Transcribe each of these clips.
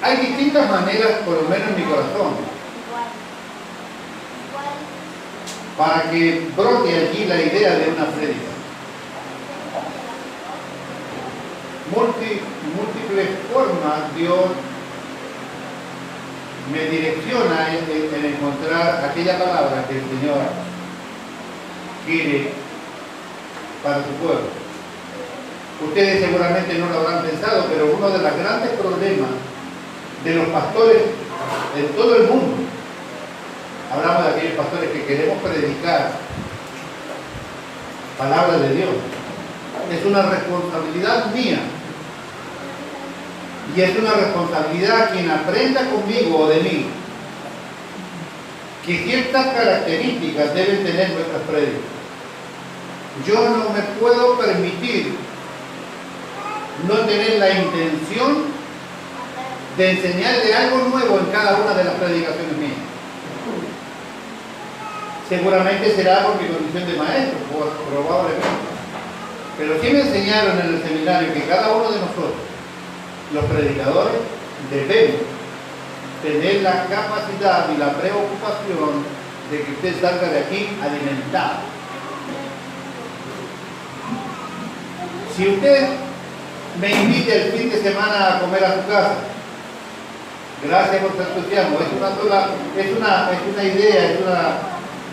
Hay distintas maneras, por lo menos en mi corazón, para que brote allí la idea de una prédica. Múltiples formas Dios me direcciona en encontrar aquella palabra que el Señor quiere para su pueblo. Ustedes seguramente no lo habrán pensado, pero uno de los grandes problemas de los pastores en todo el mundo, hablamos de aquellos pastores que queremos predicar palabra de Dios, es una responsabilidad mía y es una responsabilidad quien aprenda conmigo o de mí que ciertas características deben tener nuestras prédicas. Yo no me puedo permitir no tener la intención de enseñarle algo nuevo en cada una de las predicaciones mías. Seguramente será por mi condición de maestro, probablemente. Pero sí me enseñaron en el seminario que cada uno de nosotros, los predicadores, debemos tener la capacidad y la preocupación de que usted salga de aquí alimentado. Si usted me invita el fin de semana a comer a su casa, gracias por su entusiasmo, es una idea, es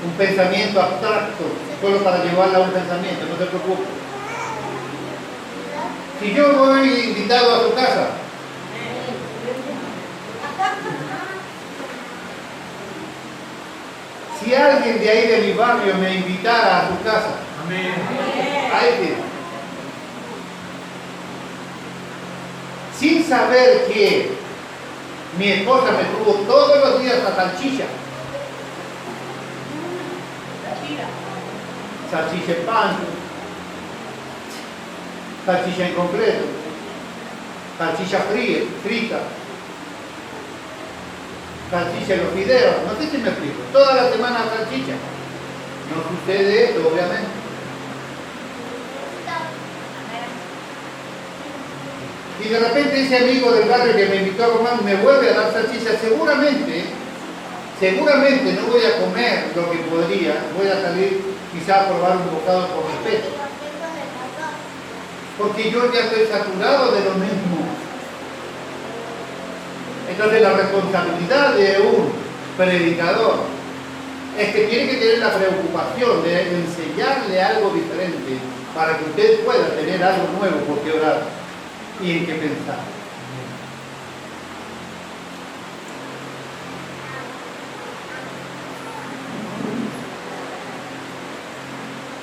un pensamiento abstracto, solo para llevarla a un pensamiento, no se preocupe. Si yo voy invitado a su casa, si alguien de ahí de mi barrio me invitara a su casa, alguien, sin saber que mi esposa me tuvo todos los días la salchicha en pan, salchicha en completo, salchicha frita, salchicha en los fideos, no sé si me explico, toda la semana salchicha. No sucede esto, obviamente. Y de repente ese amigo del barrio que me invitó a comer me vuelve a dar salchicha, seguramente no voy a comer lo que podría, voy a salir quizá a probar un bocado por respeto. Porque yo ya estoy saturado de lo mismo. Entonces la responsabilidad de un predicador es que tiene que tener la preocupación de enseñarle algo diferente para que usted pueda tener algo nuevo por qué orar y en qué pensar.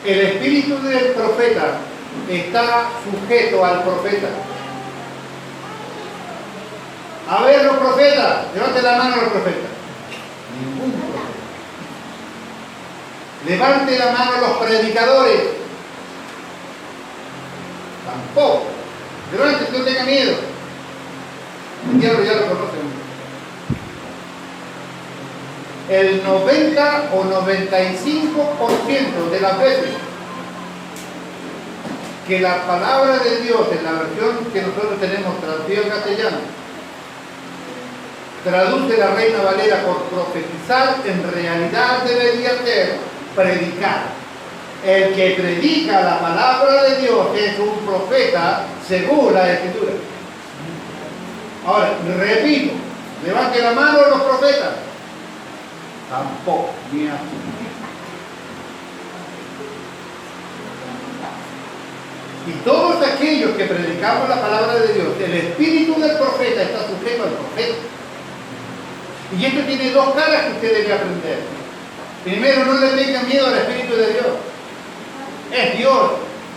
El espíritu del profeta está sujeto al profeta. A ver, los profetas, levanten la mano a los profetas. Ningún profeta. Levante la mano a los predicadores. Tampoco. Levante, no tenga miedo. El diablo ya lo conoce. El 90 o 95% de las veces que la palabra de Dios en la versión que nosotros tenemos traducida al castellano traduce la Reina Valera por profetizar, en realidad debería ser predicar. El que predica la palabra de Dios es un profeta según la Escritura. Ahora, repito, levante la mano a los profetas. Tampoco, ni así. Y todos aquellos que predicamos la palabra de Dios, el espíritu del profeta está sujeto al profeta. Y esto tiene dos caras que usted debe aprender. Primero, no le tenga miedo al espíritu de Dios. Es Dios,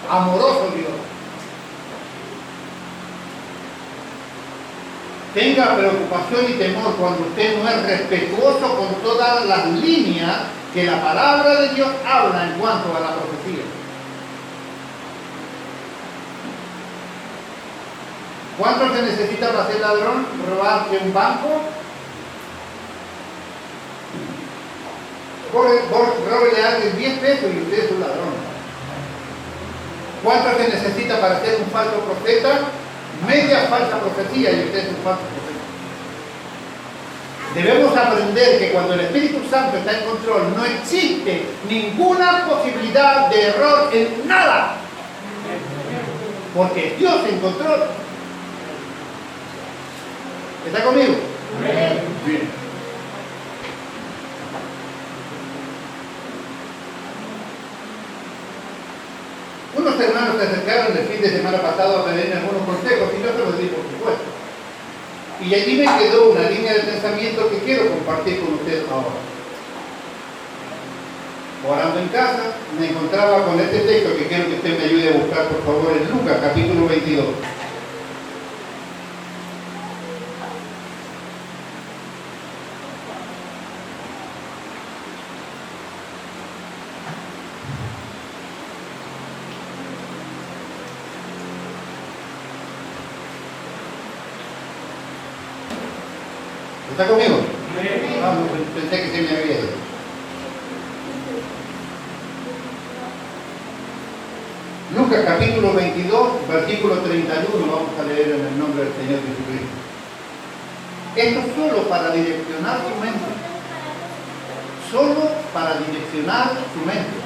amoroso Dios. Tenga preocupación y temor cuando usted no es respetuoso con todas las líneas que la palabra de Dios habla en cuanto a la profecía. ¿Cuánto se necesita para ser ladrón? ¿Robarse un banco? Róbele a alguien 10 pesos y usted es un ladrón. ¿Cuánto se necesita para ser un falso profeta? Media falsa profecía y usted es un falso profeta. Debemos aprender que cuando el Espíritu Santo está en control, no existe ninguna posibilidad de error en nada. Porque Dios en control. ¿Está conmigo? Bien. Unos hermanos se acercaron el fin de semana pasado a pedirme algunos consejos y yo se los di, por supuesto. Y allí me quedó una línea de pensamiento que quiero compartir con ustedes ahora. Orando en casa, me encontraba con este texto que quiero que usted me ayude a buscar, por favor, en Lucas, capítulo 22. ¿Está conmigo? Vamos, pensé que se me había ido. Lucas capítulo 22, versículo 31, vamos a leer en el nombre del Señor Jesucristo. Esto solo para direccionar su mente. Solo para direccionar su mente.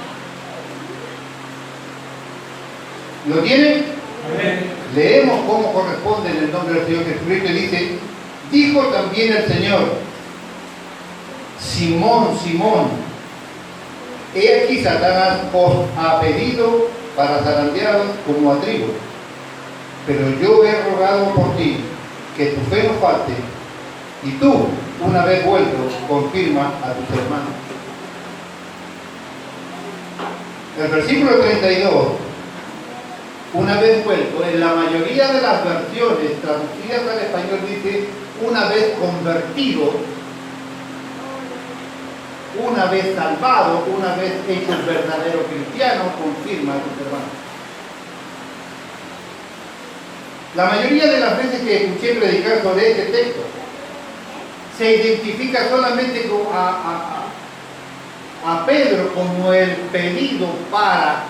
¿Lo tienen? Leemos cómo corresponde en el nombre del Señor Jesucristo y dice: dijo también el Señor: Simón, Simón, he aquí Satanás os ha pedido para zarandearos como a trigo, pero yo he rogado por ti que tu fe no falte, y tú, una vez vuelto, confirma a tus hermanos. El versículo 32, una vez vuelto, en la mayoría de las versiones traducidas al español dice una vez convertido, una vez salvado, una vez hecho el verdadero cristiano, confirma a tus hermanos. La mayoría de las veces que escuché predicar sobre este texto, se identifica solamente a Pedro como el pedido para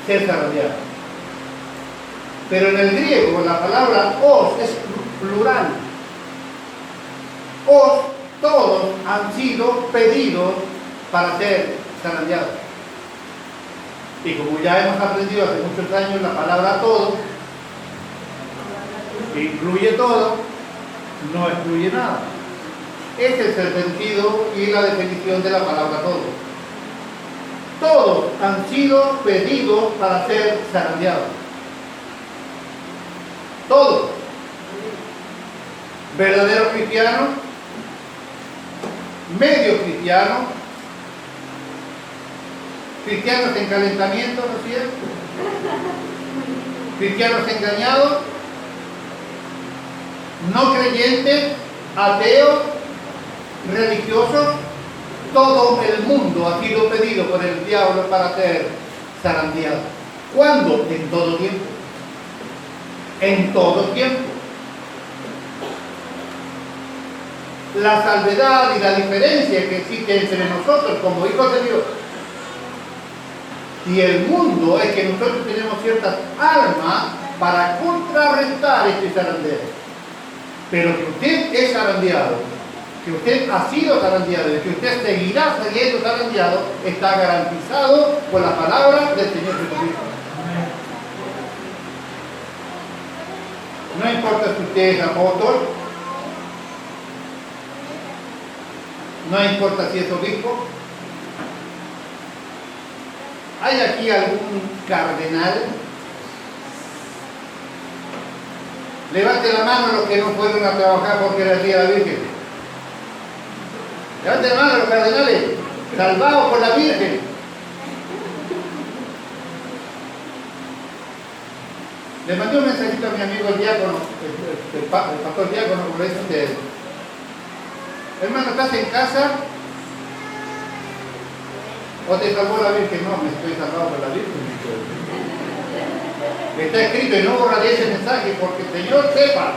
ser zarandeado. Pero en el griego la palabra os es plural. Os, todos han sido pedidos para ser zarandeados. Y como ya hemos aprendido hace muchos años, la palabra todo incluye todo, no excluye nada. Ese es el sentido y la definición de la palabra todo. Todos han sido pedidos para ser zarandeados. Todos. Verdaderos cristianos, medio cristianos, cristianos en calentamiento, ¿no es cierto? Cristianos engañados, no creyentes, ateos, religiosos, todo el mundo ha sido pedido por el diablo para ser zarandeado. ¿Cuándo? En todo tiempo. En todo tiempo. La salvedad y la diferencia que existe entre nosotros como hijos de Dios y el mundo es que nosotros tenemos ciertas armas para contrarrestar este zarandeo. Pero que usted es zarandeado, que usted ha sido zarandeado y que usted seguirá siendo zarandeado, está garantizado por la palabra del Señor Jesucristo. No importa si usted es apóstol, no importa si es obispo. ¿Hay aquí algún cardenal? Levante la mano los que no fueron a trabajar porque era el día de la Virgen. Levante la mano los cardenales, salvados por la Virgen. Le mandé un mensajito a mi amigo el diácono, el pastor diácono, como le dicen ustedes. Hermano, ¿estás en casa? ¿O te salvó la Virgen? No, me estoy salvado por la Virgen. Está escrito y no borraré ese mensaje porque el Señor sepa.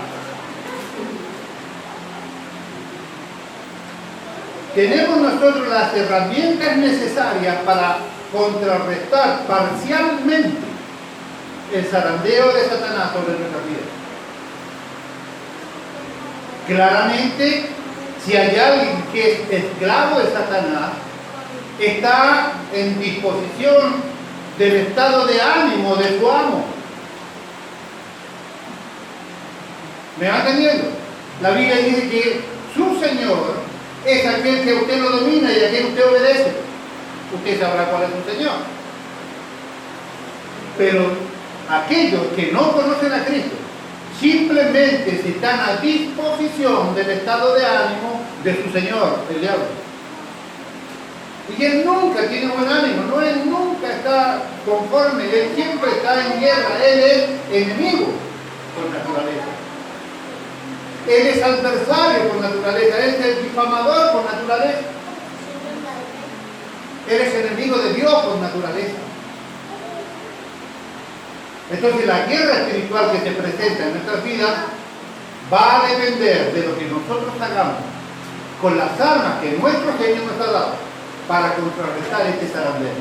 Tenemos nosotros las herramientas necesarias para contrarrestar parcialmente el zarandeo de Satanás sobre nuestra vida. Claramente Si hay alguien que es esclavo de Satanás, está en disposición del estado de ánimo de su amo. ¿Me va entendiendo? La Biblia dice que su Señor es aquel que usted lo domina y a quien usted obedece. Usted sabrá cuál es su Señor. Pero aquellos que no conocen a Cristo simplemente se están a disposición del estado de ánimo de su Señor, el diablo. Y él nunca tiene buen ánimo, no, él nunca está conforme, él siempre está en guerra, él es enemigo por naturaleza. Él es adversario por naturaleza, él es el difamador por naturaleza. Él es enemigo de Dios por naturaleza. Entonces la guerra espiritual que se presenta en nuestras vidas va a depender de lo que nosotros hagamos con las armas que nuestro Señor nos ha dado para contrarrestar este zarandeo.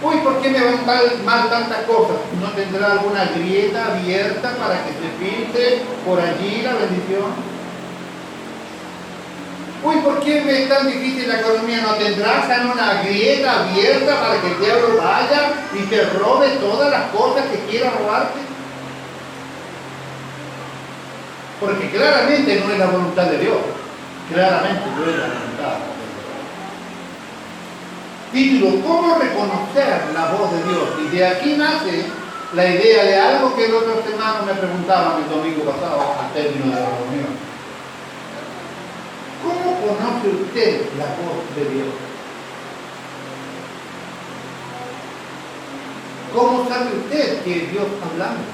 Uy, ¿por qué me van mal tantas cosas? ¿No tendrá alguna grieta abierta para que se filtre por allí la bendición? Uy, ¿por qué me es tan difícil la economía? ¿No tendrás una grieta abierta para que el diablo vaya y te robe todas las cosas que quiera robarte? Porque claramente no es la voluntad de Dios. Claramente no es la voluntad de Dios. Título: ¿cómo reconocer la voz de Dios? Y de aquí nace la idea de algo que los otros hermanos me preguntaban el domingo pasado al término de la reunión. ¿Cómo conoce usted la voz de Dios? ¿Cómo sabe usted que es Dios hablando?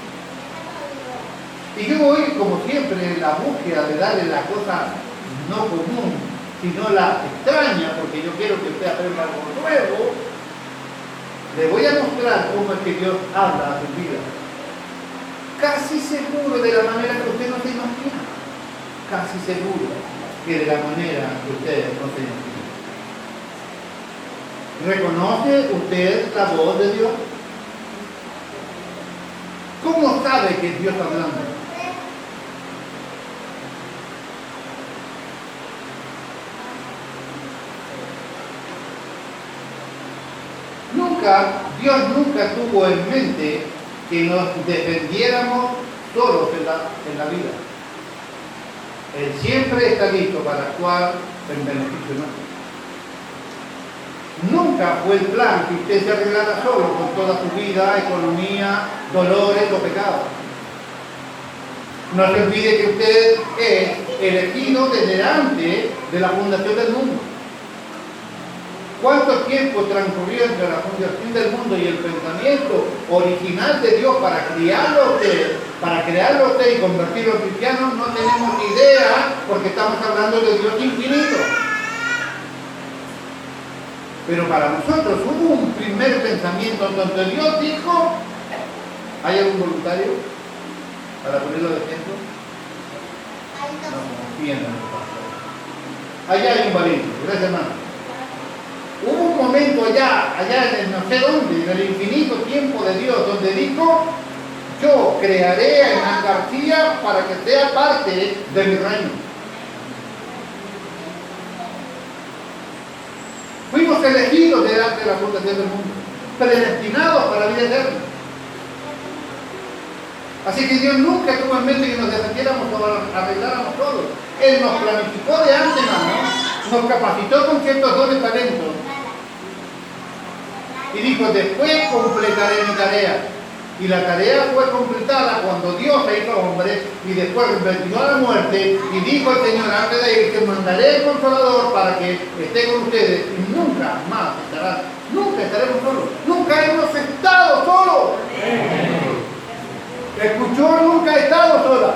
Y yo voy, como siempre, en la búsqueda de darle la cosa no común, sino la extraña, porque yo quiero que usted aprenda algo nuevo. Le voy a mostrar cómo es que Dios habla a su vida. Casi seguro de la manera que usted no se imagina. Casi seguro que de la manera que usted no se imagina. ¿Reconoce usted la voz de Dios? ¿Cómo sabe que es Dios hablando? Dios nunca tuvo en mente que nos defendiéramos solos en la vida. Él siempre está listo para actuar en beneficio nuestro. Nunca fue el plan que usted se arreglara solo con toda su vida, economía, dolores o pecados. No se olvide que usted es elegido desde antes de la fundación del mundo. ¿Cuánto tiempo transcurrió entre la fundación del mundo y el pensamiento original de Dios para crearlo a usted y convertirlo en cristiano? No tenemos ni idea, porque estamos hablando de Dios infinito. Pero para nosotros hubo un primer pensamiento donde Dios dijo: ¿hay algún voluntario para ponerlo de ejemplo? No confíen en el pastor. Allá hay un valiente, gracias hermano. Hubo un momento allá en el no sé dónde, en el infinito tiempo de Dios, donde dijo: yo crearé a Hernán García para que sea parte de mi reino. Fuimos elegidos delante de la fundación del mundo, predestinados para la vida eterna. Así que Dios nunca tuvo en mente que nos defendiéramos o arregláramos todo. Él nos planificó de antemano, nos capacitó con ciertos dones talentos y dijo: después completaré mi tarea. Y la tarea fue completada cuando Dios se hizo hombre y después venció a la muerte, y dijo el Señor antes de ir: que mandaré el Consolador para que esté con ustedes y nunca más estarán, nunca estaremos solos, nunca hemos estado solos. ¿Escuchó? Nunca he estado sola.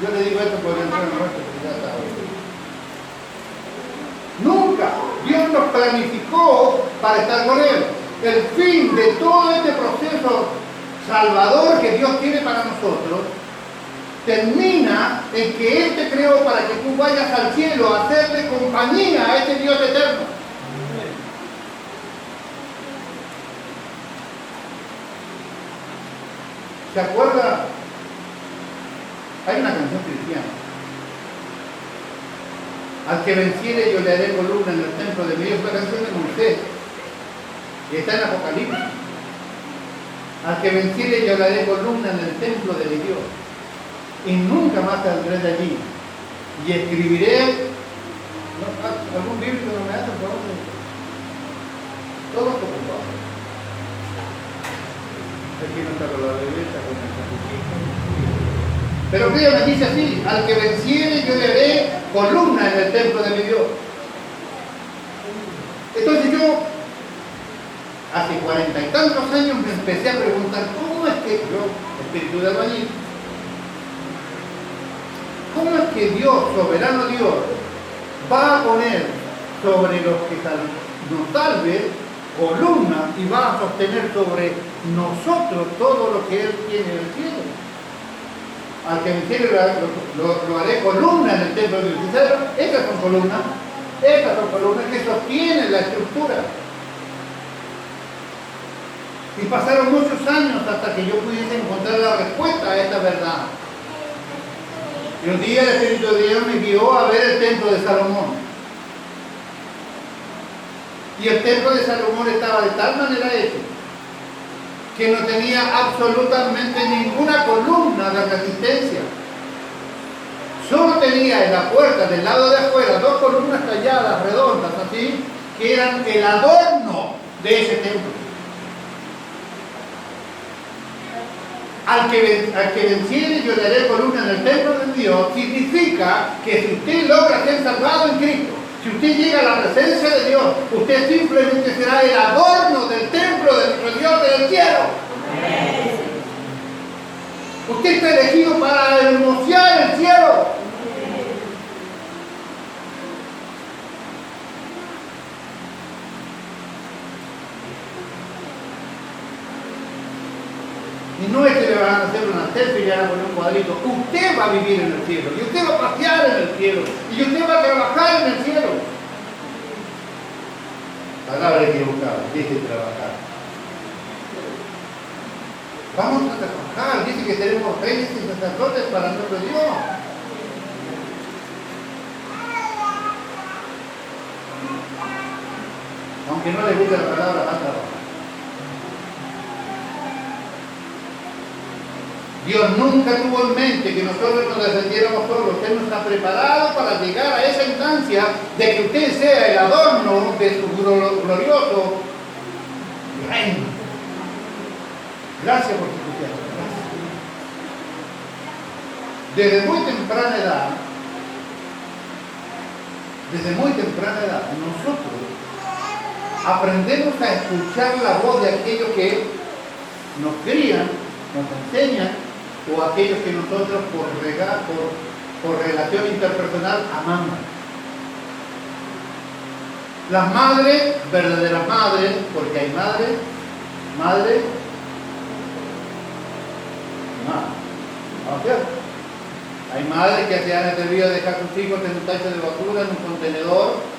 Yo le digo esto por el entrar en la muerte, porque ya está hoy. Nunca. Dios nos planificó para estar con Él. El fin de todo este proceso salvador que Dios tiene para nosotros termina en que Él te creó para que tú vayas al cielo a hacerle compañía a este Dios eterno. ¿Se acuerda? Hay una canción cristiana Al que venciere yo le haré columna en el templo de mi Dios. La canción de Moisés, que está en Apocalipsis. Al que venciere yo le haré columna en el templo de mi Dios. Y nunca más saldré de allí. Y escribiré. ¿Algún bíblico no me hace, por favor? Todos ocupados. Aquí no está con la bebeta, con el capuchino. Pero créame, dice así: al que venciere yo le haré columna en el templo de mi Dios. Entonces yo, hace 40 y tantos años, me empecé a preguntar: ¿cómo es que yo, espíritu de albañil, cómo es que Dios, soberano Dios, va a poner sobre los que nos salve columna y va a sostener sobre nosotros todo lo que Él tiene en el cielo? Al que venciere lo haré columna en el templo de Dios. Estas son columnas que sostienen la estructura. Y pasaron muchos años hasta que yo pudiese encontrar la respuesta a esta verdad. Y un día el Espíritu de Dios me guió a ver el templo de Salomón. Y el templo de Salomón estaba de tal manera hecho que no tenía absolutamente ninguna columna de resistencia. Solo tenía en la puerta del lado de afuera 2 columnas talladas, redondas, así, que eran el adorno de ese templo. Al que venciere yo le haré columna en el templo de Dios, significa que si usted logra ser salvado en Cristo, si usted llega a la presencia de Dios, usted simplemente será el adorno del templo de nuestro Dios del cielo. Usted está elegido para hermosear el cielo. Y no es que le van a hacer una selfie y le van a poner un cuadrito. Usted va a vivir en el cielo. Y usted va a pasear en el cielo. Y usted va a trabajar en el cielo. Palabra equivocada. Dice trabajar. Vamos a trabajar. Dice que tenemos reyes y sacerdotes para nuestro Dios. Aunque no le guste la palabra, va a trabajar. Dios nunca tuvo en mente que nosotros nos defendiéramos solos. Él nos está preparado para llegar a esa instancia de que usted sea el adorno de su glorioso reino. Gracias por su confianza. Desde muy temprana edad, nosotros aprendemos a escuchar la voz de aquellos que nos crían, nos enseñan, o aquellos que nosotros por relación interpersonal amamos. Las madres, verdaderas madres, porque hay madres, hay madres que se han atrevido a dejar a sus hijos en un tacho de basura, en un contenedor.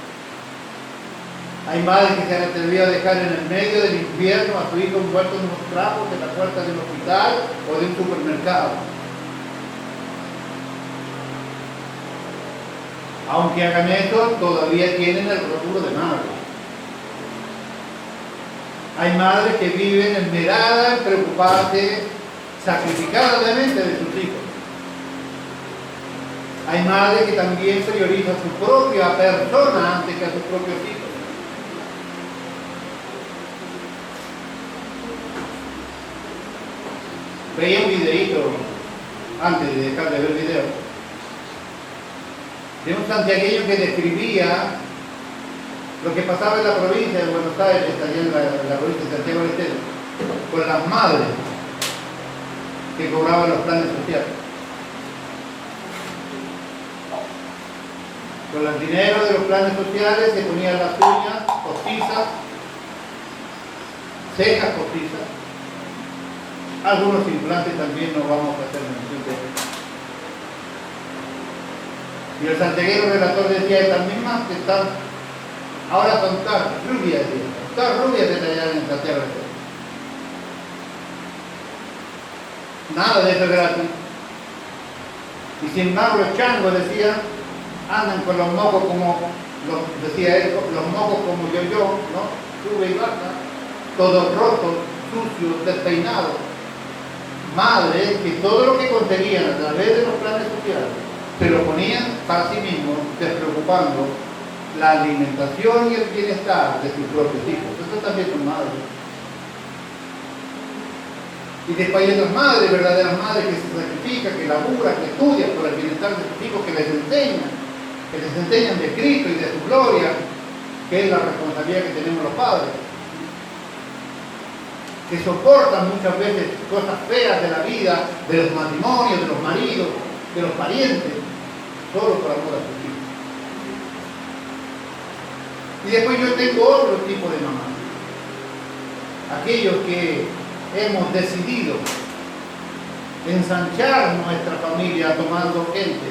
Hay madres que se han atrevido a dejar en el medio del infierno a su hijo envuelto en unos trapos en la puerta de un hospital o de un supermercado. Aunque hagan eso, todavía tienen el rótulo de madre. Hay madres que viven esmeradas, preocupadas, sacrificadamente de sus hijos. Hay madres que también priorizan su propia persona antes que a sus propios hijos. Veía un videíto antes de dejar de ver video de un santiagueño que describía lo que pasaba en la provincia de Buenos Aires, allá en la provincia de Santiago del Estero, con las madres que cobraban los planes sociales. Con el dinero de los planes sociales se ponían las uñas postizas, cejas postizas. Algunos implantes también no vamos a hacer mención de ellos. Y el santiaguero relator decía: estas mismas que están, ahora son tan rubias, de tallar en Santiago de Estero. Nada de eso es gratis. Y sin embargo el chango decía andan con los mocos como, decía él, los mocos como yo, ¿no? Sube y baja, todos rotos, sucios, despeinados. Madres que todo lo que conseguían a través de los planes sociales se lo ponían para sí mismos, despreocupando la alimentación y el bienestar de sus propios hijos. Eso también son madres. Y después hay otras madres, verdaderas madres que se sacrifican, que laburan, que estudian por el bienestar de sus hijos, que les enseñan de Cristo y de su gloria, que es la responsabilidad que tenemos los padres, que soportan muchas veces cosas feas de la vida, de los matrimonios, de los maridos, de los parientes, solo por amor a sus hijos. Y después yo tengo otro tipo de mamás, aquellos que hemos decidido ensanchar nuestra familia tomando gente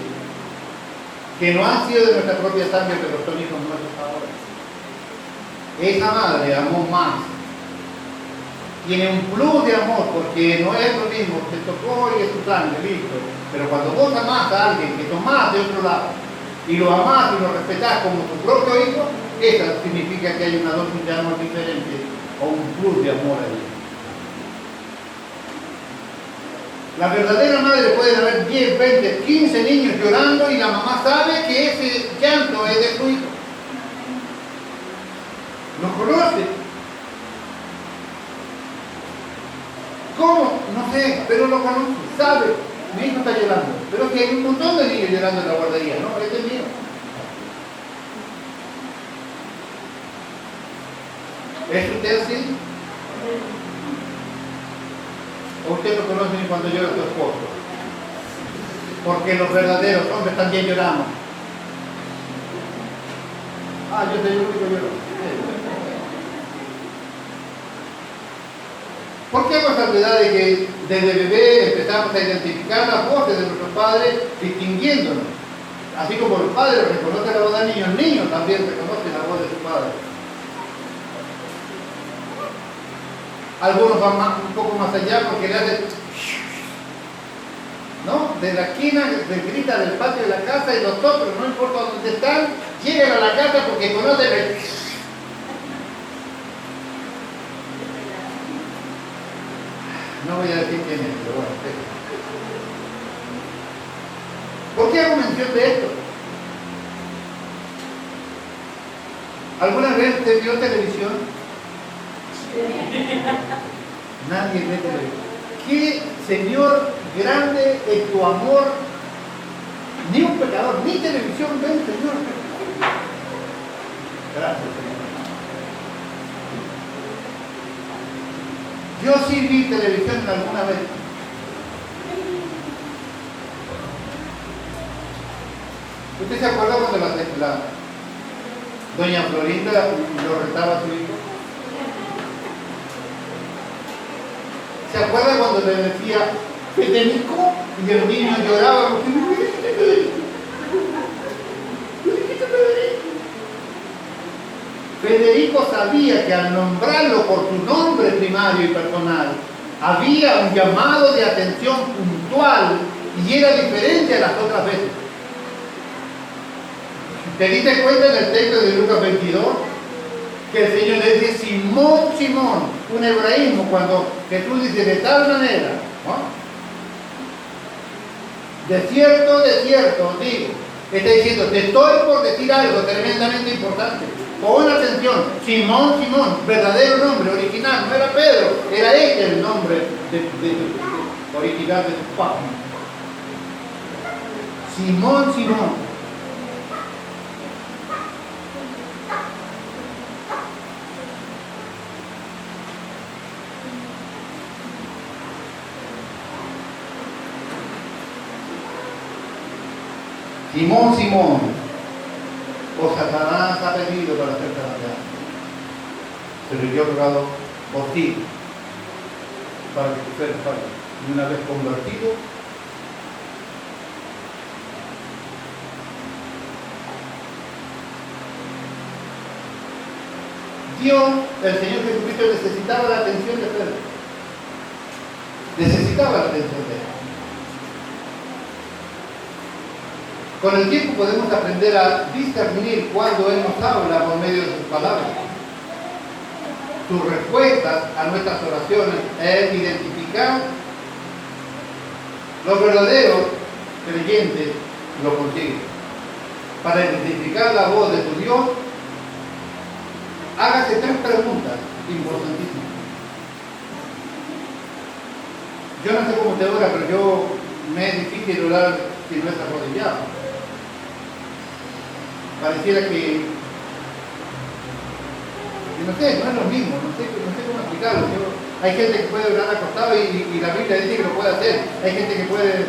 que no han sido de nuestra propia sangre, pero son hijos nuestros ahora. Esa madre amó más, tiene un plus de amor, porque no es lo mismo, te tocó y es tu sangre, listo. Pero cuando vos amás a alguien que tomás de otro lado y lo amás y lo respetás como tu propio hijo, eso significa que hay una dosis de amor diferente o un plus de amor ahí. La verdadera madre puede haber 10, 20, 15 niños llorando y la mamá sabe que ese llanto es de su hijo. Lo conoce. ¿Cómo? No sé, pero lo conoce, sabe. Mi hijo está llorando. Pero que hay un montón de niños llorando en la guardería. No, este es mío. ¿Es usted así? ¿O usted lo conoce ni cuando llora su esposo? Porque los verdaderos hombres también lloramos. Yo soy el único llorón. ¿Por qué hemos salvedad de que desde bebé empezamos a identificar las voces de nuestros padres distinguiéndonos? Así como los padres reconocen la voz del niño, el niño también reconoce la voz de su padre. Algunos van un poco más allá porque le hacen, ¿no? De la esquina, se grita del patio de la casa y los otros, no importa dónde están, llegan a la casa porque conocen el... No voy a decir quién es, pero bueno. ¿Por qué hago mención de esto? ¿Alguna vez te vio televisión? Nadie ve televisión. ¿Qué Señor grande es tu amor? Ni un pecador, ni televisión ve, Señor. Gracias, Señor. Yo sí vi televisión alguna vez. ¿Usted se acuerda cuando la doña Florinda lo retaba a su hijo? ¿Se acuerda cuando le decía Federico? Y el niño lloraba porque me dijiste Federico. Federico sabía que al nombrarlo por su nombre primario y personal, había un llamado de atención puntual y era diferente a las otras veces. ¿Te diste cuenta en el texto de Lucas 22? Que el Señor le dice Simón, Simón, un hebraísmo, cuando Jesús dice de tal manera, ¿no? De cierto, digo, está diciendo, te estoy por decir algo tremendamente importante. Pon atención, Simón, Simón, verdadero nombre, original, no era Pedro, era este el nombre original de su papá. Simón, Simón. Simón, Simón, o Satanás ha pedido para hacerte daño, pero yo he rogado por ti, para que tú seas salvo. Y una vez convertido, Dios, el Señor Jesucristo, necesitaba la atención de Pedro. Necesitaba la atención de él. Con el tiempo podemos aprender a discernir cuando Él nos habla por medio de sus palabras. Sus respuestas a nuestras oraciones es identificar. Los verdaderos creyentes lo consiguen. Para identificar la voz de tu Dios, hágase 3 preguntas importantísimas. Yo no sé cómo te ora, pero me es difícil orar si no es arrodillado. Pareciera que, no sé, no es lo mismo, no sé cómo explicarlo. Hay gente que puede orar acostado y la Biblia dice que lo puede hacer. Hay gente que puede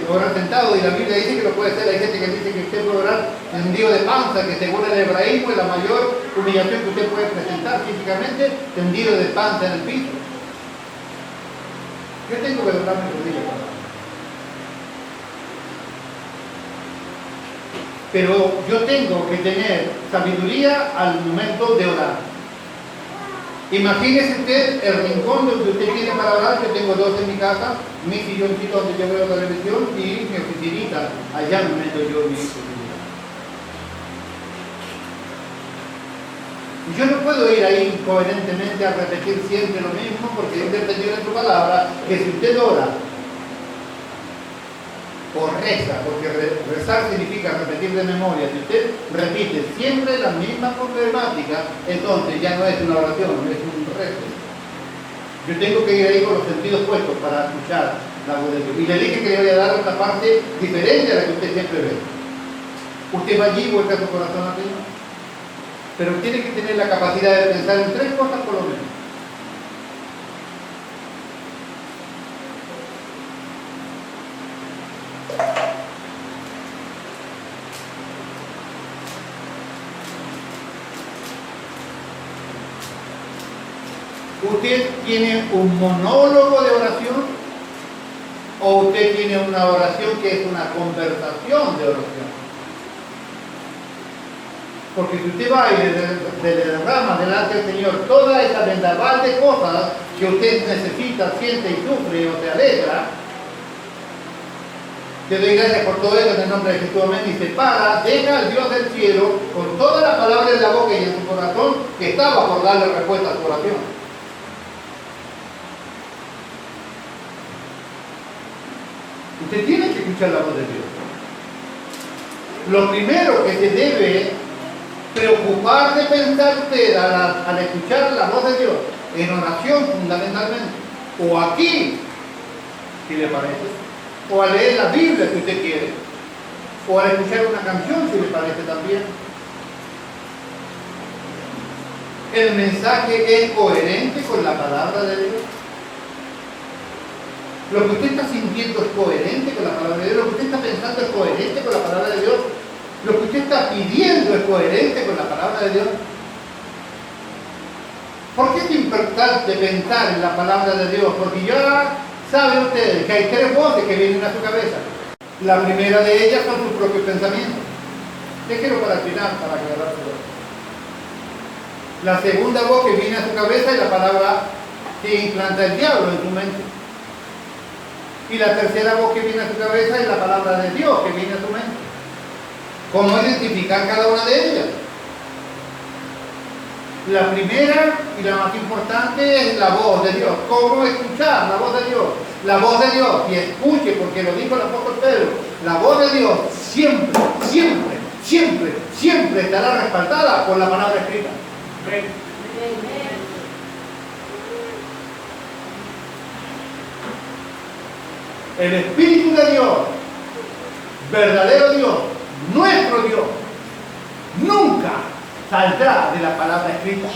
orar sentado y la Biblia dice que lo puede hacer. Hay gente que dice que usted puede orar tendido de panza, que según el hebraísmo es la mayor humillación que usted puede presentar físicamente, tendido de panza en el piso. Yo tengo que doblar mi rodilla. Pero yo tengo que tener sabiduría al momento de orar. Imagínese usted el rincón donde usted tiene para orar. Yo tengo 2 en mi casa, mi silloncito donde yo veo la televisión y mi oficinita. Allá me meto yo mi oficinita. Y yo no puedo ir ahí coherentemente a repetir siempre lo mismo, porque es entendido en tu palabra que si usted ora o reza, porque rezar significa repetir de memoria, si usted repite siempre la misma problemática, entonces ya no es una oración, es un rezo. Yo tengo que ir ahí con los sentidos puestos para escuchar la voz de Dios. Y le dije que le voy a dar otra parte diferente a la que usted siempre ve. Usted va allí, vuelve a su corazón arriba, pero tiene que tener la capacidad de pensar en 3 cosas por lo menos. ¿Usted tiene un monólogo de oración o usted tiene una oración que es una conversación de oración? Porque si usted va y le derrama delante del Señor toda esa vendaval de cosas que usted necesita, siente y sufre o se alegra, te doy gracias por todo esto en el nombre de Jesús, amén, y se para, deja al Dios del cielo con toda la palabra en la boca y en su corazón que estaba por darle respuesta a su oración. Usted tiene que escuchar la voz de Dios. Lo primero que se debe preocupar de pensar usted al escuchar la voz de Dios, en oración fundamentalmente, o aquí, si le parece, o al leer la Biblia si usted quiere, o al escuchar una canción si le parece también. ¿El mensaje es coherente con la palabra de Dios? Lo que usted está sintiendo es coherente con la palabra de Dios. Lo que usted está pensando es coherente con la palabra de Dios. Lo que usted está pidiendo es coherente con la palabra de Dios. ¿Por qué es importante pensar en la palabra de Dios? Porque ya saben ustedes que hay 3 voces que vienen a su cabeza. La primera de ellas son sus propios pensamientos. Déjelo para el final, para aclarárselo. La segunda voz que viene a su cabeza es la palabra que implanta el diablo en su mente. Y la tercera voz que viene a su cabeza es la palabra de Dios que viene a su mente. ¿Cómo identificar cada una de ellas? La primera y la más importante es la voz de Dios. ¿Cómo escuchar la voz de Dios? La voz de Dios, y escuche, porque lo dijo el apóstol Pedro, la voz de Dios siempre, siempre, siempre, siempre estará respaldada por la palabra escrita. Amén. El Espíritu de Dios, verdadero Dios, nuestro Dios, nunca saldrá de la palabra escrita.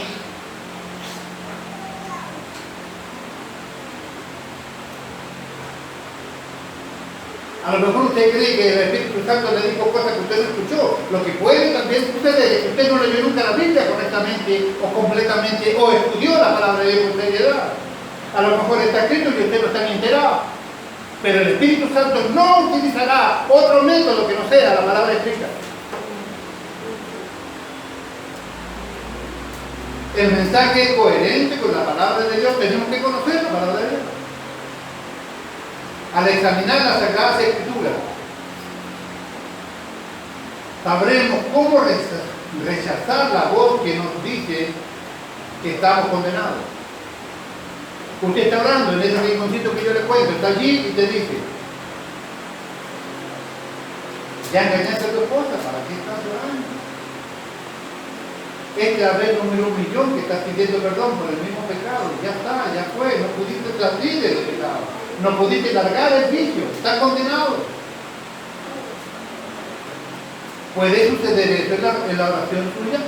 A lo mejor usted cree que el Espíritu Santo le dijo cosas que usted no escuchó. Lo que puede también suceder es que usted no leyó nunca la Biblia correctamente o completamente, o estudió la palabra de Dios con seriedad. A lo mejor está escrito y usted no está ni enterado. Pero el Espíritu Santo no utilizará otro método que no sea la palabra escrita. El mensaje es coherente con la palabra de Dios. Tenemos que conocer la palabra de Dios. Al examinar las Sagradas Escrituras, sabremos cómo rechazar la voz que nos dice que estamos condenados. Usted está orando en ese rinconcito que yo le cuento, está allí y te dice: ya engañaste a tu esposa, ¿para qué estás orando? Este Abel número 1.000.000 que estás pidiendo perdón por el mismo pecado, ya está, ya fue, no pudiste salir del pecado, no pudiste largar el vicio, estás condenado. ¿Puede suceder eso en la oración suya?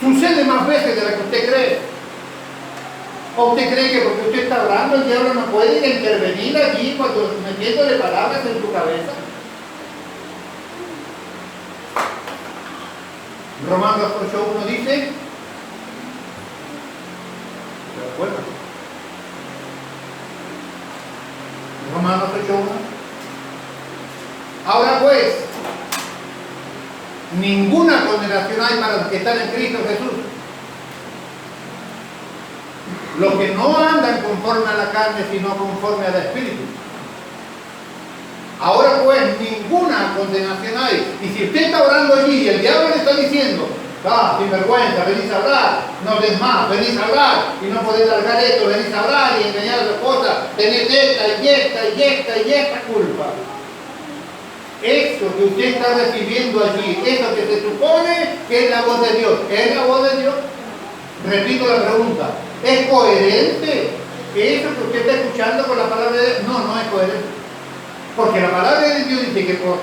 Sucede más veces de la que usted cree. ¿O usted cree que porque usted está orando el diablo no puede intervenir allí cuando metiéndole palabras en su cabeza? Romanos 8.1 dice, ¿se acuerdan? Romanos 8.1. Ahora pues, ninguna condenación hay para los que están en Cristo Jesús. Los que no andan conforme a la carne, sino conforme al Espíritu. Ahora pues, ninguna condenación hay. Y si usted está orando allí y el diablo le está diciendo: sin vergüenza, venís a hablar, no des más, venís a hablar y no podés largar esto, venís a hablar y engañar a tu esposa, tenés esta y esta y esta y esta culpa. Eso que usted está recibiendo allí, eso que se supone que es la voz de Dios, ¿es la voz de Dios? Repito la pregunta, ¿es coherente eso que usted está escuchando con la palabra de Dios? No, no es coherente. Porque la palabra de Dios dice que por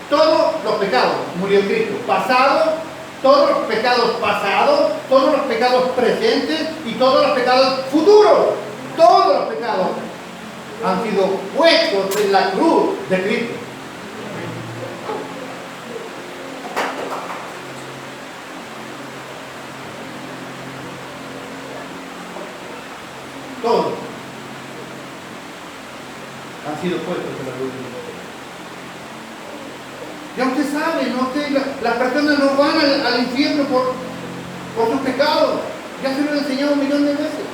todos los pecados murió Cristo. Pasado, todos los pecados pasados, todos los pecados presentes y todos los pecados futuros. Todos los pecados han sido puestos en la cruz de Cristo. Todos han sido puestos en la cruz. Ya usted sabe, ¿no? Las personas no van al infierno por sus pecados. Ya se lo he enseñado 1.000.000 de veces.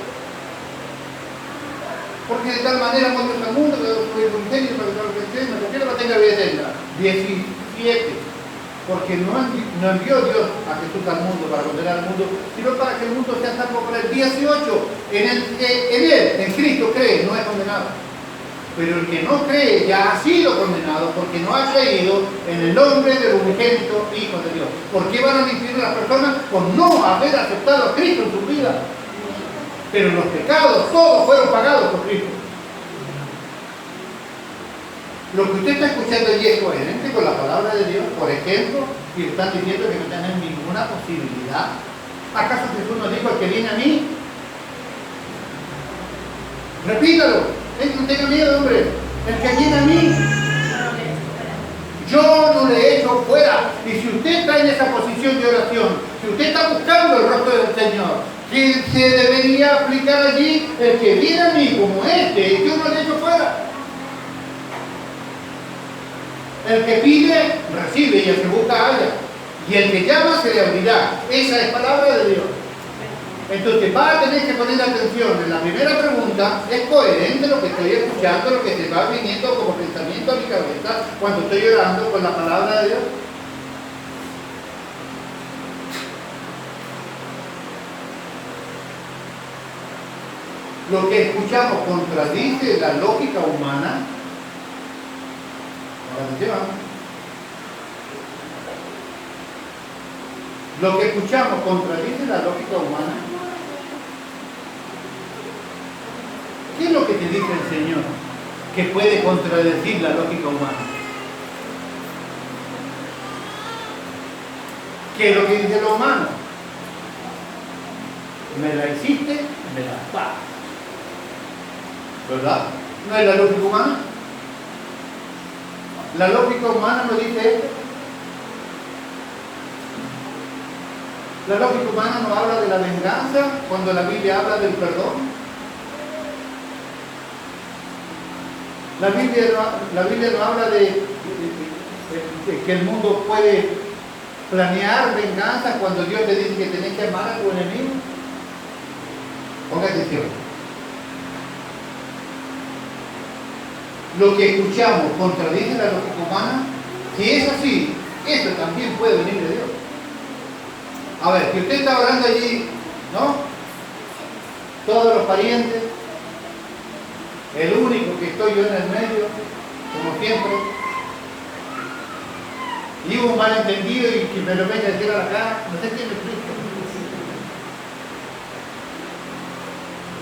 Porque de tal manera amó Dios al mundo que su Hijo unigénito para que no cualquiera la tenga vida eterna. 17. Porque no envió Dios a Jesús al mundo para condenar al mundo, sino para que el mundo sea salvo por él. 18. En él, en Cristo cree, no es condenado. Pero el que no cree ya ha sido condenado porque no ha creído en el nombre del unigénito Hijo de Dios. ¿Por qué van al infierno las personas? Por no haber aceptado a Cristo en su vida. Pero los pecados todos fueron pagados por Cristo. Lo que usted está escuchando allí es coherente con la palabra de Dios. Por ejemplo, si le están diciendo que no tienen ninguna posibilidad, ¿acaso Jesús nos dijo: el que viene a mí? Repítalo. No tenga miedo, hombre. El que viene a mí, yo no le echo fuera. Y si usted está en esa posición de oración, si usted está buscando el rostro del Señor, que se debería aplicar allí: el que viene a mí como este, yo no le echo fuera. El que pide, recibe, y el que busca, halla. Y el que llama, se le abrirá. Esa es palabra de Dios. Entonces va a tener que poner atención en la primera pregunta: ¿es coherente lo que estoy escuchando, lo que se va viniendo como pensamiento a mi cabeza cuando estoy orando con la palabra de Dios? Lo que escuchamos contradice la lógica humana. Lo que escuchamos contradice la lógica humana. ¿Qué es lo que te dice el Señor que puede contradecir la lógica humana? ¿Qué es lo que dice lo humano? Me la hiciste, me la pagas. ¿Verdad? ¿No es la lógica humana? La lógica humana no dice esto. La lógica humana no habla de la venganza cuando la Biblia habla del perdón. La Biblia no habla de que el mundo puede planear venganza cuando Dios te dice que tenés que amar a tu enemigo. Ponga atención. Lo que escuchamos contradice la lógica humana. Si es así, Eso también puede venir de Dios. A ver, si usted está orando allí, ¿no? Todos los parientes, el único que estoy yo en el medio, como siempre, y hubo un malentendido y que me lo venga a decir a la cara, no sé quién me explica.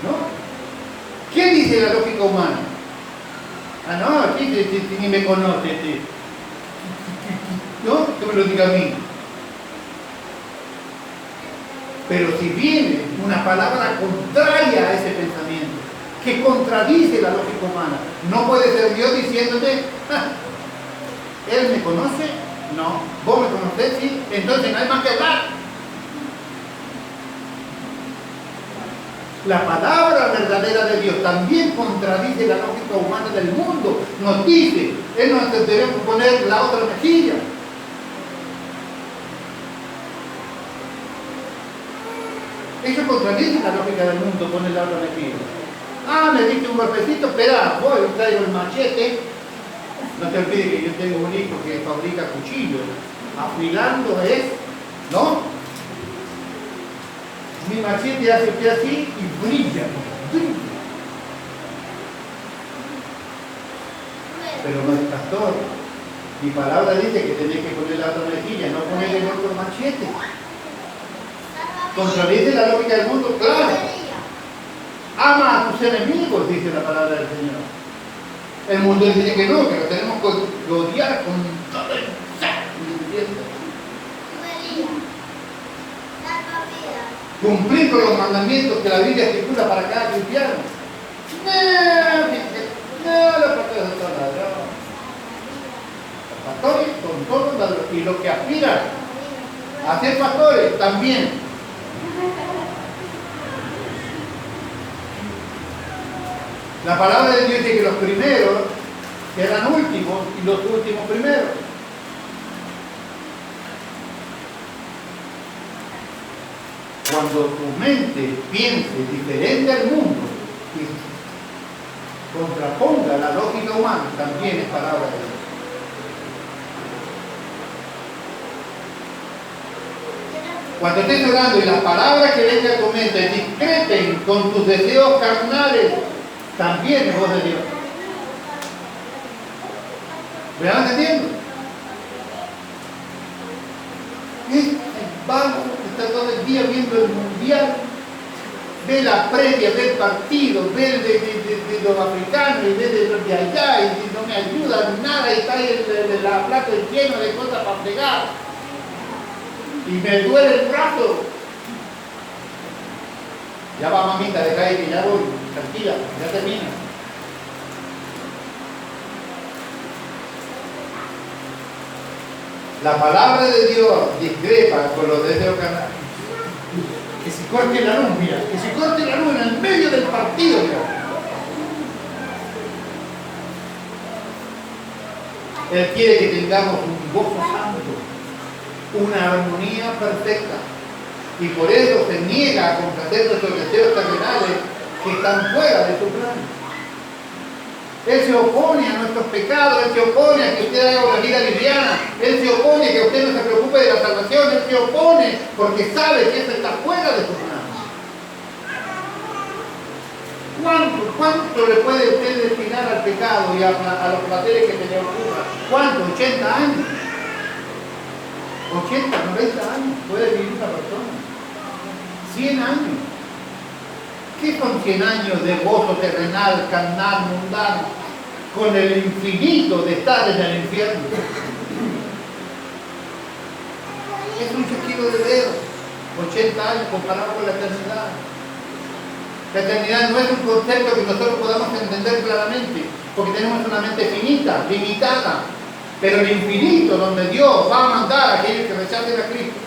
¿No? ¿Qué dice la lógica humana? Ah, no, ni me conoce, ¿no? Que me lo diga a mí. Pero si viene una palabra contraria a ese pensamiento, que contradice la lógica humana, no puede ser Dios diciéndote, ah, ¿él me conoce? No. ¿Vos me conocés? Sí. Entonces no hay más que hablar. La palabra verdadera de Dios también contradice la lógica humana del mundo. Nos dice, Él nos debemos poner la otra mejilla. Eso contradice la lógica del mundo, poner la otra mejilla. Ah, me diste un golpecito, espera, voy, traigo el machete. No te olvides que yo tengo un hijo que fabrica cuchillos. Afilando es, ¿no? Mi machete hace usted así y brilla. Pero no es pastor. Mi palabra dice que tenés que poner la otra mejilla, no poner el otro machete. Contradice la lógica del mundo, claro. Ama a tus enemigos, dice la palabra del Señor. El mundo dice que no, que lo tenemos que odiar con todo el saco. Cumplir con los mandamientos que la Biblia estipula para cada cristiano. No, los pastores son todos ladrones. Los pastores son todos ladrones. Y los que aspiran a ser pastores también. La palabra de Dios dice que los primeros serán últimos y los últimos primeros. Cuando tu mente piense diferente al mundo y contraponga la lógica humana, también es palabra de Dios. Cuando estés orando y las palabras que vengan a tu mente discrepen con tus deseos carnales, también es voz de Dios. ¿Me van entendiendo? Vamos, está todo el día viendo el mundial, ve la previa, ve el partido, ve el de los africanos y ve de los de allá y no me ayuda nada y está ahí la plato lleno de cosas para pegar y me duele el brazo. Ya va, mamita, deja ahí que ya voy, tranquila, ya termina. La palabra de Dios discrepa con los deseos carnales. Que se corte la luz, mira, que se corte la luz en el medio del partido, mira. Él quiere que tengamos un gozo santo, una armonía perfecta. Y por eso se niega a complacer nuestros deseos terrenales que están fuera de su plan. Él se opone a nuestros pecados, Él se opone a que usted haga una vida liviana, Él se opone a que usted no se preocupe de la salvación, Él se opone porque sabe que eso está fuera de su plan. ¿Cuánto le puede usted destinar al pecado y a los placeres que se le ocurran? ¿Cuánto? ¿80 años? 80, 90 años puede vivir una persona. 100 años. ¿Qué son 100 años de gozo terrenal, carnal, mundano, con el infinito de estar en el infierno? Es un chasquido de dedos. 80 años comparado con la eternidad. La eternidad no es un concepto que nosotros podamos entender claramente, porque tenemos una mente finita, limitada. Pero el infinito, donde Dios va a mandar a aquellos que rechacen a Cristo,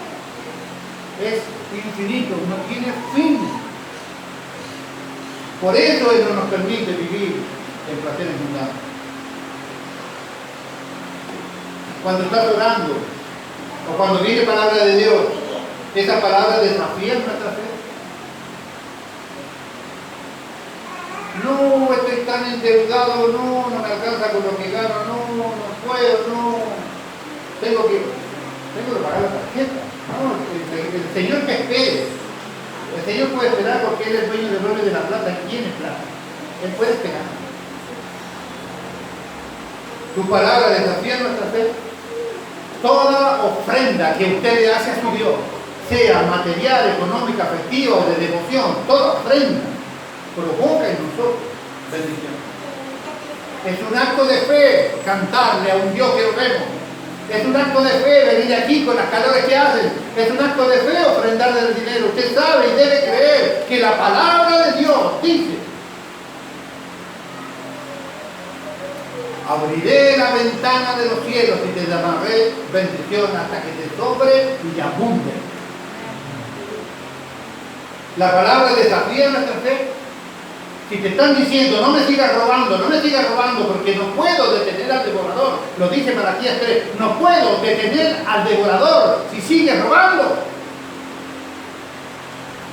es infinito, no tiene fin. Por eso Él no nos permite vivir en placeres mundanos. Cuando estás orando, o cuando viene palabra de Dios, esa palabra desafía nuestra fe. No, estoy tan endeudado, no me alcanza con lo que gano, no puedo, no. Tengo que tengo que pagar la tarjeta. No, el Señor que espere. El Señor puede esperar porque Él es dueño del oro y de la plata. Él tiene plata. Él puede esperar. Tu palabra desafía nuestra fe. Toda ofrenda que usted le hace a su Dios, sea material, económica, afectiva o de devoción, toda ofrenda provoca en nosotros bendición. Es un acto de fe cantarle a un Dios que lo vemos. Es un acto de fe venir aquí con las calores que hacen. Es un acto de fe ofrendarle el dinero. Usted sabe y debe creer que la palabra de Dios dice: abriré la ventana de los cielos y te derramaré bendición hasta que te sobre y abunde. La palabra desafía nuestra fe. Si te están diciendo, no me sigas robando, no me sigas robando, porque no puedo detener al devorador, lo dice Malaquías 3, no puedo detener al devorador si sigues robando.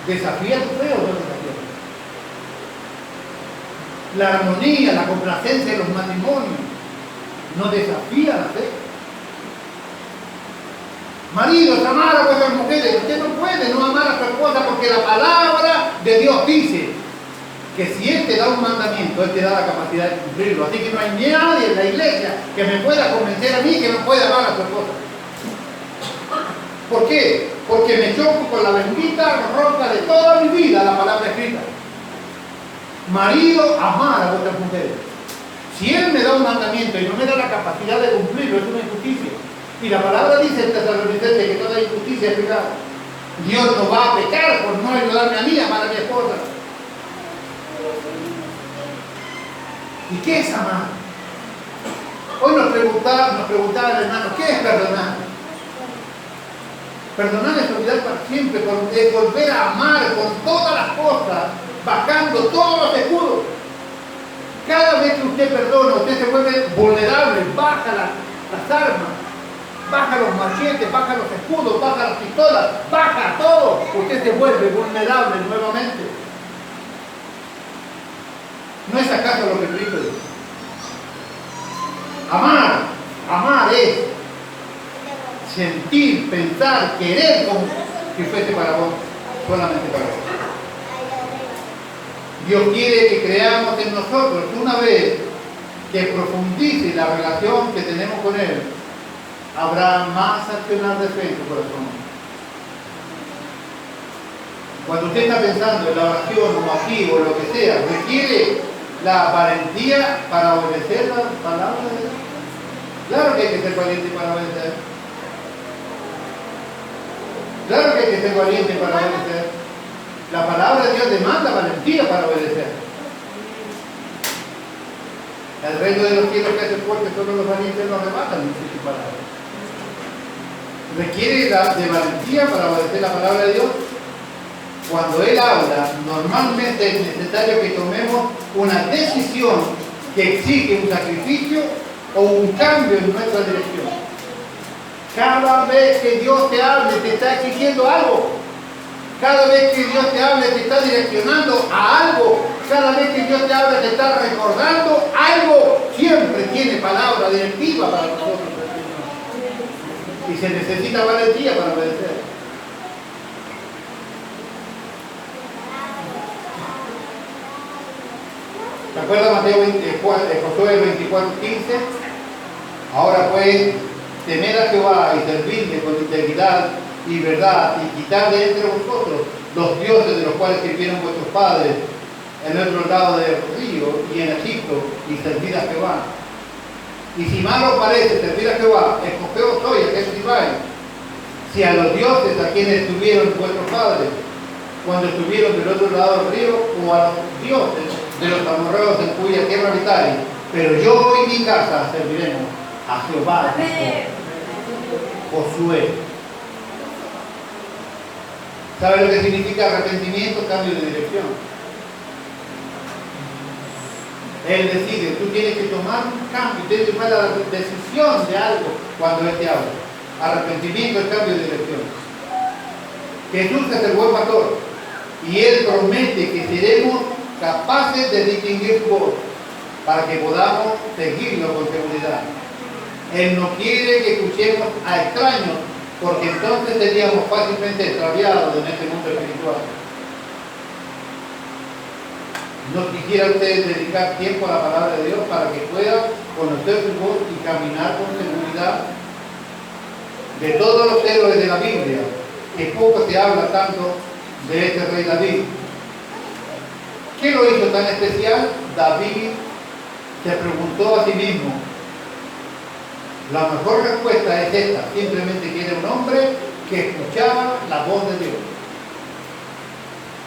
¿Desafía tu fe o no desafía? La armonía, la complacencia de los matrimonios no desafía la fe. Maridos, amar a vuestras mujeres. Usted no puede no amar a su esposa porque la palabra de Dios dice que si Él te da un mandamiento, Él te da la capacidad de cumplirlo. Así que no hay nadie en la iglesia que me pueda convencer a mí que no pueda amar a su esposa. ¿Por qué? Porque me choco con la bendita roca de toda mi vida, la palabra escrita. Marido, amar a vuestras mujeres. Si Él me da un mandamiento y no me da la capacidad de cumplirlo, es una injusticia. Y la palabra dice en Tesalonicenses que toda injusticia es pecado. Dios no va a pecar por no ayudarme a mí a amar a mi esposa. ¿Y qué es amar? Hoy nos preguntaba el hermano, ¿qué es perdonar? Perdonar es olvidar para siempre, es volver a amar con todas las cosas, bajando todos los escudos. Cada vez que usted perdona, usted se vuelve vulnerable, baja las armas, baja los machetes, baja los escudos, baja las pistolas, baja todo. Usted se vuelve vulnerable nuevamente. ¿No es acaso lo que Cristo dice? Amar es sentir, pensar, querer como si fuese para vos, solamente para vos. Dios quiere que creamos en nosotros, una vez que profundice la relación que tenemos con Él, habrá más accionar de fe en tu corazón. Cuando usted está pensando en la oración o aquí o lo que sea, requiere la valentía para obedecer la palabra de Dios. Claro que hay que ser valiente para obedecer. Claro que hay que ser valiente para obedecer. La palabra de Dios demanda valentía para obedecer. El reino de los cielos que hace fuerte, solo los valientes lo arrebatan, dice su palabra. Requiere de valentía para obedecer la palabra de Dios. Cuando Él habla, normalmente es necesario que tomemos una decisión que exige un sacrificio o un cambio en nuestra dirección. Cada vez que Dios te hable, te está exigiendo algo. Cada vez que Dios te hable, te está direccionando a algo. Cada vez que Dios te hable, te está recordando algo. Siempre tiene palabra directiva para nosotros. Y se necesita valentía para obedecer. ¿Se acuerda Mateo 24, Josué 24:15? Ahora pues, temed a Jehová y servidle con integridad y verdad, y quitar de entre vosotros los dioses de los cuales sirvieron vuestros padres en el otro lado del río y en Egipto, y servid a Jehová. Y si mal os parece servir a Jehová, escogeos hoy a qué sirváis, si a los dioses a quienes estuvieron vuestros padres cuando estuvieron del otro lado del río, o a los dioses de los amorreos en cuya tierra habitáis, pero yo y mi casa serviremos a Jehová. Josué. ¿Sabe lo que significa arrepentimiento? Cambio de dirección. Él decide, tú tienes que tomar un cambio, tienes que tomar la decisión de algo cuando Él te habla. Arrepentimiento es cambio de dirección. Jesús es el buen pastor y Él promete que seremos capaces de distinguir su voz para que podamos seguirlo con seguridad. Él no quiere que escuchemos a extraños porque entonces seríamos fácilmente extraviados en este mundo espiritual. ¿No quisiera usted dedicar tiempo a la palabra de Dios para que pueda conocer su voz y caminar con seguridad? De todos los héroes de la Biblia, que poco se habla tanto de este rey David. ¿Qué lo hizo tan especial? David se preguntó a sí mismo. La mejor respuesta es esta, simplemente que era un hombre que escuchaba la voz de Dios.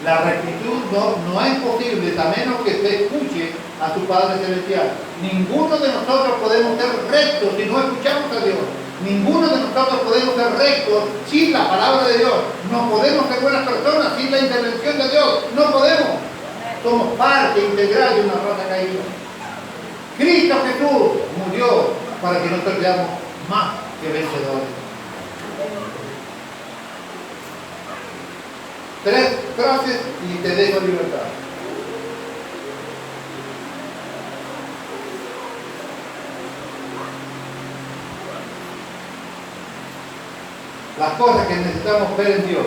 La rectitud no es posible a menos que usted escuche a su Padre Celestial. Ninguno de nosotros podemos ser rectos si no escuchamos a Dios. Ninguno de nosotros podemos ser rectos sin la palabra de Dios. No podemos ser buenas personas sin la intervención de Dios. No podemos. Somos parte integral de una raza caída. Cristo Jesús murió para que nosotros seamos más que vencedores. 3 frases y te dejo libertad. Las cosas que necesitamos ver en Dios.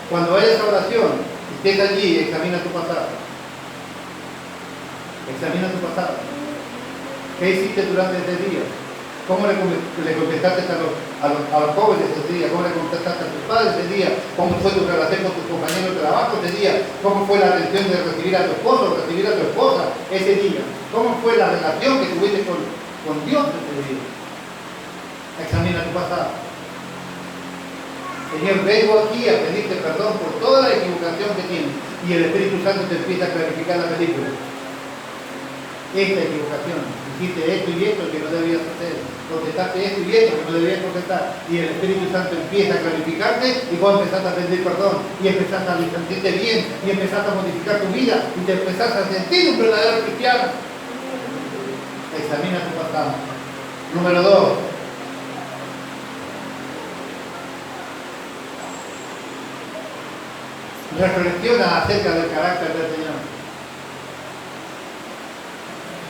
Cuando vayas a oración, estés allí, examina tu pasado. Examina tu pasado. ¿Qué hiciste durante ese día? ¿Cómo le contestaste a los jóvenes ese día? ¿Cómo le contestaste a tus padres ese día? ¿Cómo fue tu relación con tus compañeros de trabajo ese día? ¿Cómo fue la atención de recibir a tu esposo o recibir a tu esposa ese día? ¿Cómo fue la relación que tuviste con Dios ese día? Examina tu pasado. Señor, vengo aquí a pedirte perdón por toda la equivocación que tienes. Y el Espíritu Santo te empieza a clarificar la película. Esta equivocación, hiciste esto y esto que no debías hacer, contestaste esto y esto que no debías contestar, y el Espíritu Santo empieza a clarificarte y vos empezás a pedir perdón y empezás a sentirte bien y empezás a modificar tu vida y te empezás a sentir un verdadero cristiano. Examina tu pasado. Número 2. Reflexiona acerca del carácter del Señor.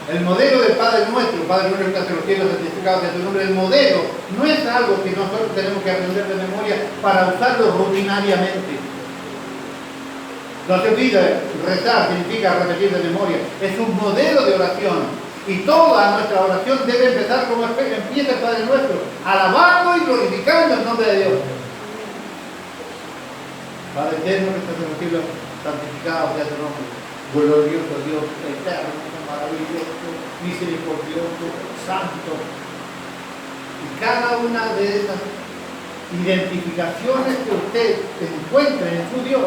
El modelo del Padre nuestro, Padre nuestro que estás en los cielos, santificado sea tu nombre, el modelo no es algo que nosotros tenemos que aprender de memoria para usarlo rutinariamente. No se olvide, rezar significa repetir de memoria. Es un modelo de oración. Y toda nuestra oración debe empezar como empieza el Padre nuestro, alabando y glorificando el nombre de Dios. Padre eterno que estás en los cielos, santificado sea tu nombre. Glorioso Dios, eterno, maravilloso, misericordioso, santo. Y cada una de esas identificaciones que usted encuentre en su Dios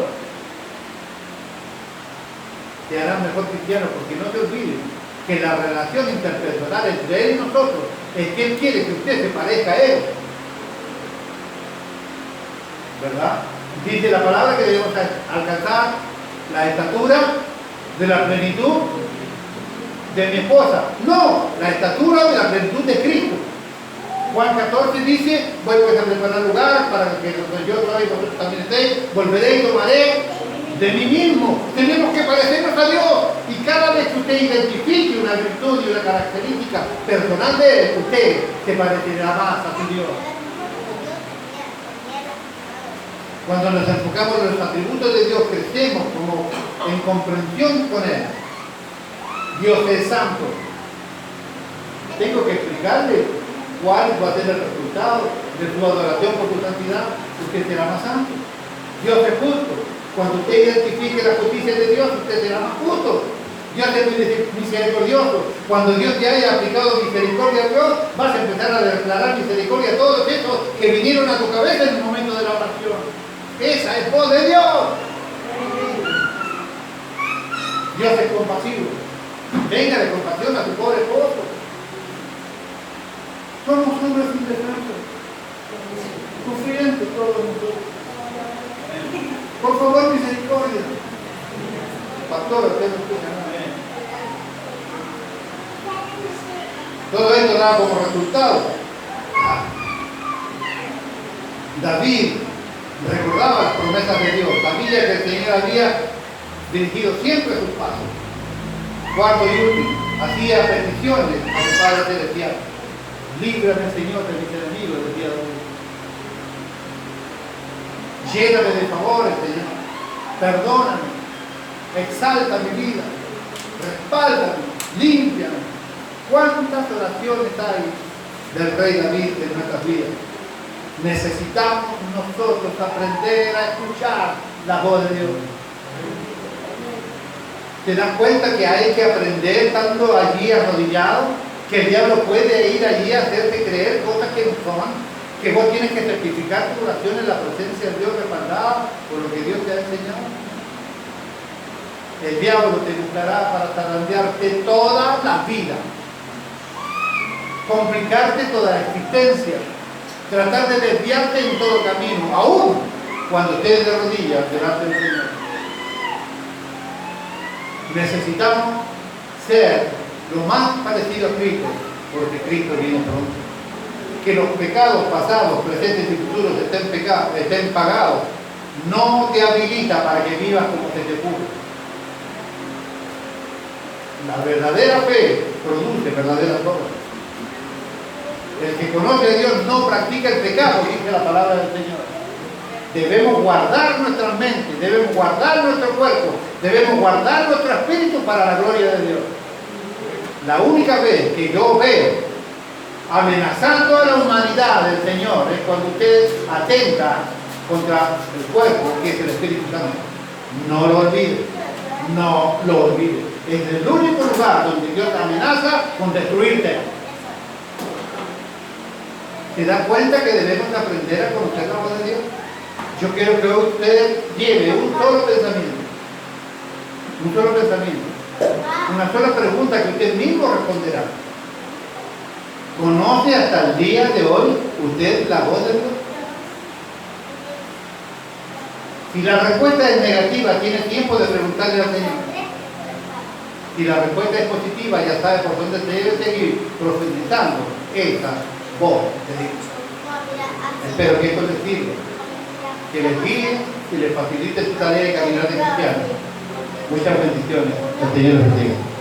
te hará mejor cristiano, porque no te olvides que la relación interpersonal entre Él y nosotros es que Él quiere que usted se parezca a Él. ¿Verdad? Dice la palabra que debemos alcanzar la estatura de la plenitud de mi esposa. No, la estatura de la plenitud de Cristo. Juan 14 dice, voy pues a preparar lugar para que donde yo todavía vosotros también estéis, volveré y tomaré de mí mismo. Tenemos que parecernos a Dios. Y cada vez que usted identifique una virtud y una característica personal de Él, usted se parecerá más a su Dios. Cuando nos enfocamos en los atributos de Dios, crecemos como en comprensión con Él. Dios es santo. Tengo que explicarle cuál va a ser el resultado de su adoración por su santidad. Usted será más santo. Dios es justo. Cuando usted identifique la justicia de Dios, usted será más justo. Dios es misericordioso. Cuando Dios te haya aplicado misericordia a Dios, vas a empezar a declarar misericordia a todos esos que vinieron a tu cabeza en el momento de la oración. Esa es voz de Dios. Dios es compasivo. Venga de compasión a tu pobre esposo. Somos hombres indefensos, sufrientes todos nosotros. Por favor, misericordia. Pastor, usted no escucha nada. Todo esto da como resultado. David recordaba las promesas de Dios, sabía que el Señor había dirigido siempre sus pasos. Cuarto y último, hacía peticiones a su Padre Celestial. Líbrame, Señor, de mis enemigos del día de hoy. Lléname de favores, Señor. Perdóname. Exalta mi vida. Respáldame. Límpiame. ¿Cuántas oraciones hay del rey David en nuestras vidas? Necesitamos nosotros aprender a escuchar la voz de Dios. ¿Te das cuenta que hay que aprender estando allí arrodillado? Que el diablo puede ir allí a hacerte creer cosas que no son, que vos tienes que certificar tu oración en la presencia de Dios respaldada por lo que Dios te ha enseñado. El diablo te buscará para zarandearte toda la vida, complicarte toda la existencia, tratar de desviarte en todo camino, aún cuando estés de rodillas delante del Señor. Necesitamos ser lo más parecido a Cristo, porque Cristo viene pronto. Que los pecados pasados, presentes y futuros estén pagados, no te habilita para que vivas como se te ocurre. La verdadera fe produce verdaderas obras. El que conoce a Dios no practica el pecado, dice la palabra del Señor. Debemos guardar nuestra mente, debemos guardar nuestro cuerpo, debemos guardar nuestro espíritu para la gloria de Dios. La única vez que yo veo amenazando a la humanidad del Señor es cuando usted atenta contra el cuerpo, que es el Espíritu Santo. No lo olvide, no lo olvide. Es el único lugar donde Dios amenaza con destruirte. ¿Se da cuenta que debemos aprender a conocer la voz de Dios? Yo quiero que usted lleve un solo pensamiento, una sola pregunta que usted mismo responderá. ¿Conoce hasta el día de hoy usted la voz de Dios? Si la respuesta es negativa, tiene tiempo de preguntarle al Señor. Si la respuesta es positiva, ya sabe por dónde se debe seguir profundizando esa voz de Dios. Espero que esto les sirva, que les guíe y les facilite su tarea de caminar de cristiano. Muchas bendiciones. El Señor les bendiga.